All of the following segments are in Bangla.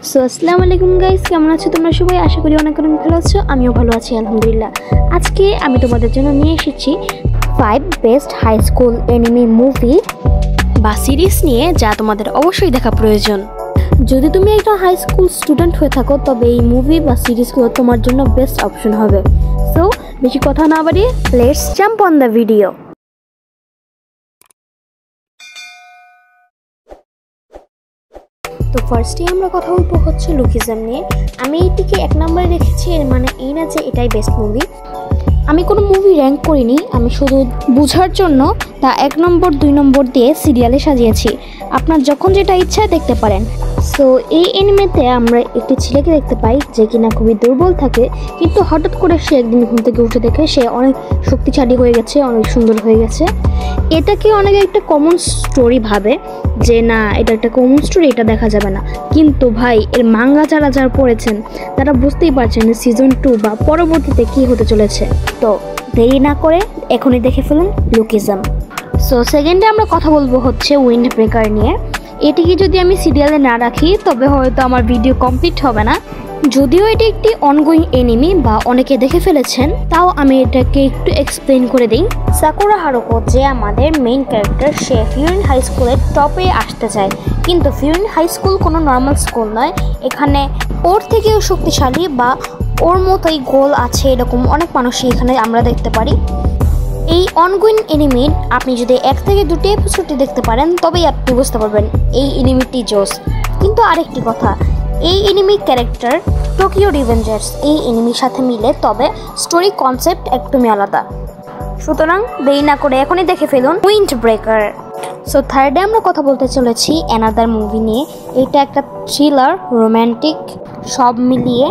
সো আসসালামু আলাইকুম গাইস, কেমন আছো তোমরা সবাই? আশা করি অনেক অনেক ভালো আছো। আমিও ভালো আছি আলহামদুলিল্লাহ। আজকে আমি তোমাদের জন্য নিয়ে এসেছি 5 best high school anime movie বা সিরিজ নিয়ে, যা তোমাদের অবশ্যই দেখা প্রয়োজন। যদি তুমি একটা হাই স্কুল স্টুডেন্ট হয়ে থাকো তবে এই মুভি বা সিরিজগুলো তোমার জন্য বেস্ট অপশন হবে। সো বেশি কথা না বাড়িয়ে let's jump on the video. তো ফার্স্টে আমরা কথা বলবো হচ্ছে লুকিজম নিয়ে। আমি এটিকে 1 নম্বরে রেখেছি, এর মানে এই না যে এটাই বেস্ট মুভি। আমি কোনো মুভি র্যাঙ্ক করিনি, আমি শুধু বোঝার জন্য তা 1 নম্বর 2 নম্বর দিয়ে সিরিয়ালে সাজিয়েছি। আপনার যখন যেটা ইচ্ছা দেখতে পারেন। সো এই অ্যানিমেতে আমরা একটি ছেলেকে দেখতে পাই যে কিনা খুবই দুর্বল থাকে, কিন্তু হঠাৎ করে সে একদিন ঘুম থেকে উঠে দেখে সে অনেক শক্তিশালী হয়ে গেছে, অনেক সুন্দর হয়ে গেছে। এটাকে অনেকে একটা কমন স্টোরি ভাবে যে না এটা একটা কমন স্টোরি, এটা দেখা যাবে না। কিন্তু ভাই এর মাঙ্গা যারা পড়েছেন তারা বুঝতেই পারছেন যে সিজন 2 বা পরবর্তীতে কি হতে চলেছে। তো দেরি না করে এখনই দেখে ফেলুন লুকিজম। সো সেকেন্ডে আমরা কথা বলবো হচ্ছে উইন্ড ব্রেকার নিয়ে। এটিকে যদি আমি সিরিয়ালে না রাখি তবে হয়তো আমার ভিডিও কমপ্লিট হবে না। যদিও এটি একটি অনগোয়িং এনিমি বা অনেকে দেখে ফেলেছেন, তাও আমি এটাকে একটু এক্সপ্লেন করে দিই। সাকুরা হারুকো যে আমাদের মেইন ক্যারেক্টার, সে ফিউরিন হাই স্কুলের টপে আসতে চায়, কিন্তু ফিউরিন হাই স্কুল কোনো নর্মাল স্কুল নয়। এখানে ওর থেকেও শক্তিশালী বা ওর মতোই গোল আছে এরকম অনেক মানুষই এখানে আমরা দেখতে পারি। এই অনগোয়িং এনিমির আপনি যদি 1 থেকে 2টি এপিসোডটি দেখতে পারেন তবেই আপনি বুঝতে পারবেন এই এনিমিটি জোস। কিন্তু আরেকটি কথা, এই এনিমি ক্যারেক্টার টোকিও রিভেঞ্জার্স এই এনিমির সাথে মিলে, তবে স্টোরি কনসেপ্ট একদমই আলাদা। সুতরাং দেরি না করে এখনই দেখে ফেলুন উইন্ড ব্রেকার। সো থার্ডে আমরা কথা বলতে চলেছি অ্যানাদার মুভি নিয়ে। এটা একটা থ্রিলার, রোম্যান্টিক, সব মিলিয়ে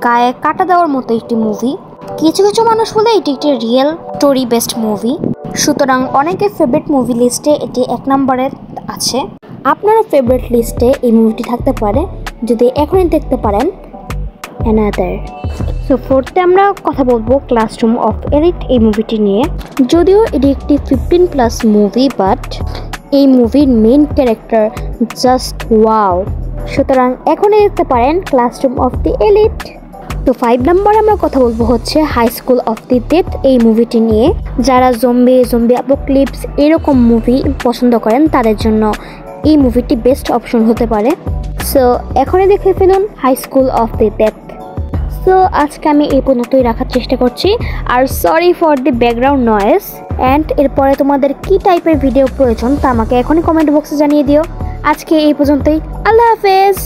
গায়ে কাটা দেওয়ার মতো একটি মুভি। কিছু কিছু মানুষ বলে এটি একটি রিয়েল স্টোরি বেসড মুভি। সুতরাং অনেকের ফেভারিট মুভি লিস্টে এটি 1 নম্বরে আছে। আপনার ফেভারিট লিস্টে এই মুভিটি থাকতে পারে যদি এখনই দেখতে পারেন অ্যানাদার। সো ফোর্থে আমরা কথা বলবো ক্লাসরুম অফ এলিট এই মুভিটি নিয়ে। যদিও এটি একটি 15+ মুভি, বাট এই মুভির মেইন ক্যারেক্টার জাস্ট ওয়াও। সুতরাং এখনই দেখতে পারেন ক্লাসরুম অফ দি এলিট। তো 5 নম্বরে আমরা কথা বলবো হচ্ছে high school of the death এই মুভিটি নিয়ে। যারা জম্বি অ্যাপোক্যালিপস এরকম মুভি পছন্দ করেন তাদের জন্য এই মুভিটি বেস্ট অপশন হতে পারে। সো এখনই দেখে ফেলুন high school of the death. So আজকে আমি এই পর্যন্তই রাখার চেষ্টা করছি, আর sorry for the background noise. And এরপরে তোমাদের কি টাইপের ভিডিও প্রয়োজন তা আমাকে এখনই কমেন্ট বক্সে জানিয়ে দিও। আজকে এই পর্যন্তই, আল্লাহ হাফেজ।